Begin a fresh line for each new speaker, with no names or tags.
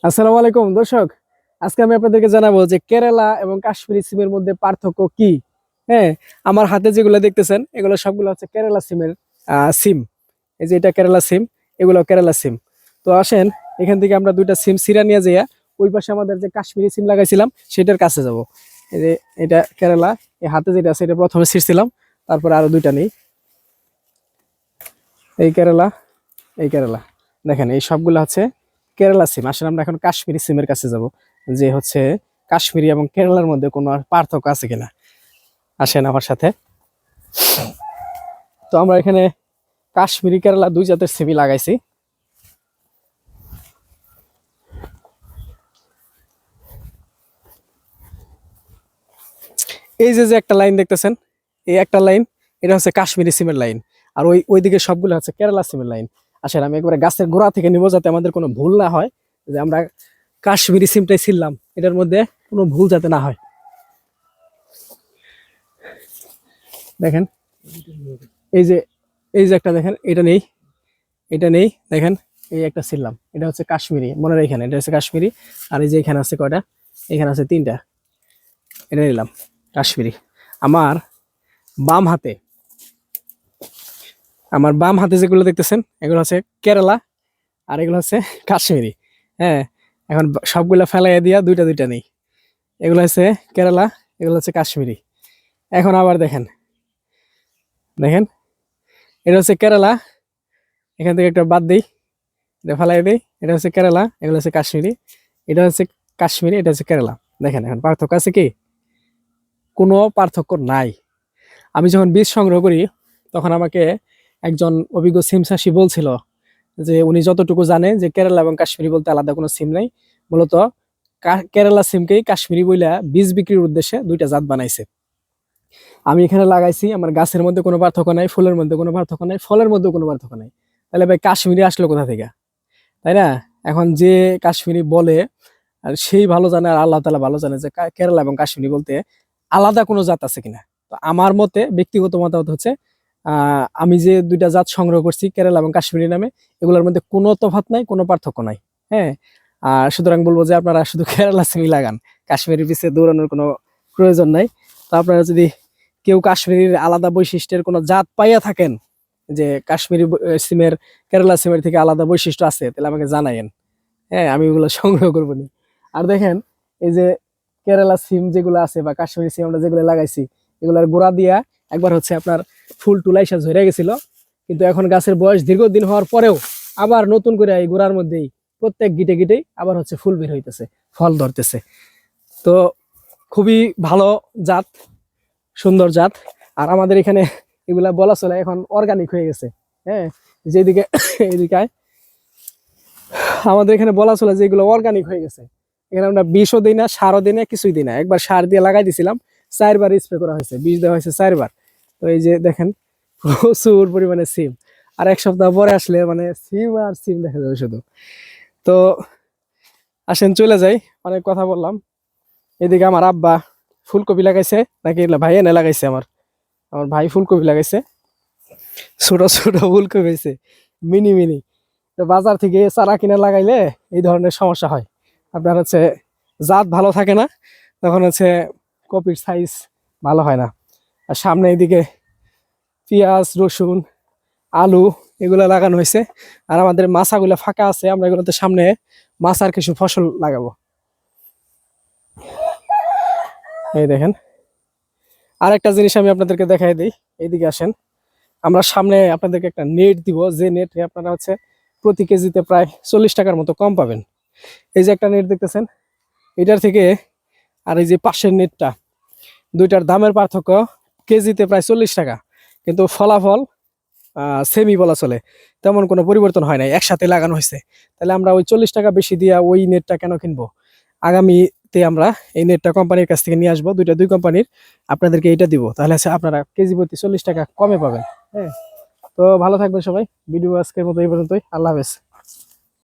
আসসালামু আলাইকুম দর্শক। আজকে আমি আপনাদেরকে জানাবো যে কেরালা এবং কাশ্মীরি সিমের মধ্যে পার্থক্য কি। হ্যাঁ, আমার হাতে যেগুলো দেখতেছেন এগুলো সবগুলো হচ্ছে কেরালা সিমের সিম। এই যে এটা কেরালা সিম, এগুলো কেরালা সিম। তো আসেন, এখান থেকে আমরা দুইটা সিম সিরা নিয়ে যাইয়া ওই পাশে আমাদের যে কাশ্মীরি সিম লাগাইছিলাম সেটার কাছে যাব। এই যে এটা কেরালা, এই হাতে যেটা আছে এটা প্রথমে ছিঁড়ছিলাম, তারপরে আরো দুইটা নেই। এই কেরালা, এই কেরালা, দেখেন এই সবগুলো হচ্ছে কেরালা সিম। আসলে আমরা এখন কাশ্মীরি সিমের কাছে যাব, যে হচ্ছে কাশ্মীরি এবং কেরালার মধ্যে কোনো আর পার্থক্য আছে কিনা। আসেন আমার সাথে। তো আমরা এখানে কাশ্মীরি কেরালা দুই জাতের সিমই লাগাইছি। এই যে যে একটা লাইন দেখতেছেন, এই একটা লাইন, এটা হচ্ছে কাশ্মীরি সিমের লাইন। আর ওই ওইদিকে সবগুলো হচ্ছে কেরালা সিমের লাইন। আসেন আমি একবারে গাছের গোড়া থেকে নিব, যাতে আমাদের কোনো ভুল না হয়, যে আমরা কাশ্মীরি সিমটাই ছিললাম, এটার মধ্যে কোনো ভুল যাতে না হয়। দেখেন এই যে, এই যে একটা দেখেন, এটা নেই, এটা নেই, দেখেন এই একটা ছিললাম, এটা হচ্ছে কাশ্মীরি, মনে রাখেন এটা হচ্ছে কাশ্মীরি। আর এই যে এখানে আছে কয়টা, এখানে আছে তিনটা, এটা নিলাম কাশ্মীরি। আমার বাম হাতে, আমার বাম হাতে যেগুলো দেখতেছেন এগুলো হচ্ছে কেরালা, আর এগুলো হচ্ছে কাশ্মীরি। হ্যাঁ, এখন সবগুলা ফেলাইয়া দিয়া দুইটা দুইটা নেই। এগুলো হচ্ছে কেরালা, এগুলো হচ্ছে কাশ্মীরি। এখন আবার দেখেন, দেখেন এটা হচ্ছে কেরালা, এখান থেকে একটা বাদ দিই, এটা ফেলাই দিই, এটা হচ্ছে কেরালা, এগুলো হচ্ছে কাশ্মীরি। এটা হচ্ছে কাশ্মীরি, এটা হচ্ছে কেরালা। দেখেন এখন পার্থক্য আছে কি? কোনো পার্থক্য নাই। আমি যখন বীজ সংগ্রহ করি তখন আমাকে একজন অভিজ্ঞ সিম চাষি বলছিল যে উনি যতটুকু জানে যে কেরালা এবং কাশ্মীরি বলতে আলাদা কোনো সিম নাই। মূলত কেরালা সিমকেই কাশ্মীরি বইলা বীজ বিক্রির উদ্দেশ্যে দুইটা জাত বানাইছে। আমি এখানে লাগাইছি, আমার গাছের মধ্যে কোনো পার্থক্য নাই, ফুলের মধ্যে কোনো পার্থক্য নাই, ফলের মধ্যে কোনো পার্থক্য নাই। তাহলে ভাই কাশ্মীরি আসলো কোথা থেকে? তাই না? এখন যে কাশ্মীরি বলে, আর সেই ভালো জানে, আর আল্লাহ তাআলা ভালো জানে যে কেরালা এবং কাশ্মীরি বলতে আলাদা কোনো জাত আছে কিনা। তো আমার মতে, ব্যক্তিগত মতামত হচ্ছে, আমি যে দুইটা জাত সংগ্রহ করছি কেরালা এবং কাশ্মীরি নামে, এগুলোর মধ্যে কোনো তফাৎ নাই, কোনো পার্থক্য নাই। হ্যাঁ, আর সুতরাং বলবো যে আপনারা শুধু কেরালা সিমই লাগান, কাশ্মীরি পিছে দৌড়ানোর কোনো প্রয়োজন নাই। তো আপনারা যদি কেউ কাশ্মীরির আলাদা বৈশিষ্ট্যের কোনো জাত পাইয়া থাকেন, যে কাশ্মীরি সিমের কেরালা সিমের থেকে আলাদা বৈশিষ্ট্য আছে, তাহলে আমাকে জানাইন। হ্যাঁ, আমি ওগুলো সংগ্রহ করবো নি। আর দেখেন এই যে কেরালা সিম যেগুলো আছে বা কাশ্মীরি সিম আমরা যেগুলো লাগাইছি, এগুলার গোড়া দিয়া একবার হচ্ছে আপনার ফুল টুলাইসা ঝরে গেছিল, কিন্তু এখন গাছের বয়স দীর্ঘদিন হওয়ার পরেও আবার নতুন করে এই গোড়ার মধ্যেই প্রত্যেক গিটে গিটেই আবার হচ্ছে ফুল বের হইতেছে, ফল ধরতেছে। তো খুবই ভালো জাত, সুন্দর জাত। আর আমাদের এখানে এগুলা বলা চলে এখন অর্গানিক হয়ে গেছে। হ্যাঁ, যেদিকে এদিকে আমাদের এখানে বলা চলে যে এগুলো অর্গানিক হয়ে গেছে। এখানে আমরা বিষও দিই না, সারও দিই না, কিছুই দিই না। একবার সার দিয়ে লাগাই দিছিলাম, 4বার স্প্রে করা হয়েছে, বিষ দেওয়া হয়েছে 4বার। তো এই যে দেখেন প্রচুর পরিমাণে সিম। আর এক সপ্তাহ পরে আসলে মানে সিম আর সিম দেখা যাবে শুধু। তো আসেন চলে যাই, অনেক কথা বললাম। এদিকে আমার আব্বা ফুলকপি লাগাইছে, নাকি ভাই এনে লাগাইছে, আমার আমার ভাই ফুলকপি লাগাইছে, ছোট ছোট ফুলকপি হয়েছে, মিনি মিনি। তো বাজার থেকে চারা কিনে লাগাইলে এই ধরনের সমস্যা হয়। আপনার হচ্ছে জাত ভালো থাকে না, তখন হচ্ছে কপির সাইজ ভালো হয় না। আর সামনে এদিকে পেঁয়াজ, রসুন, আলু এগুলো লাগানো হয়েছে। আর আমাদের মাছাগুলো ফাঁকা আছে, আমরা এগুলোতে সামনে মাছার কিছু ফসল লাগাবো। এই দেখেন, আর একটা জিনিস আমি আপনাদেরকে দেখাই দিই, এইদিকে আসেন। আমরা সামনে আপনাদেরকে একটা নেট দিব, যে নেট আপনারা হচ্ছে প্রতি কেজিতে প্রায় 40 টাকার মতো কম পাবেন। এই যে একটা নেট দেখতেছেন, এটার থেকে আর এই যে পাশের নেটটা, দুইটার দামের পার্থক্য কেজিতে প্রায় 40 টাকা, কিন্তু ফলাফল সেমই বলা চলে, তেমন কোনো পরিবর্তন হয় নাই, একসাথে লাগানো হয়েছে। তাহলে আমরা ওই 40 টাকা বেশি দিয়ে ওই নেটটা কেন কিনবো? আগামীতে আমরা এই নেটটা কোম্পানির কাছ থেকে নিয়ে আসবো, দুই কোম্পানির, আপনাদেরকে এইটা দিব, তাহলে আপনারা কেজি প্রতি 40 টাকা কমে পাবেন। হ্যাঁ, তো ভালো থাকবেন সবাই। ভিডিও আজকের মতো এই পর্যন্তই। আল্লাহ হাফেজ।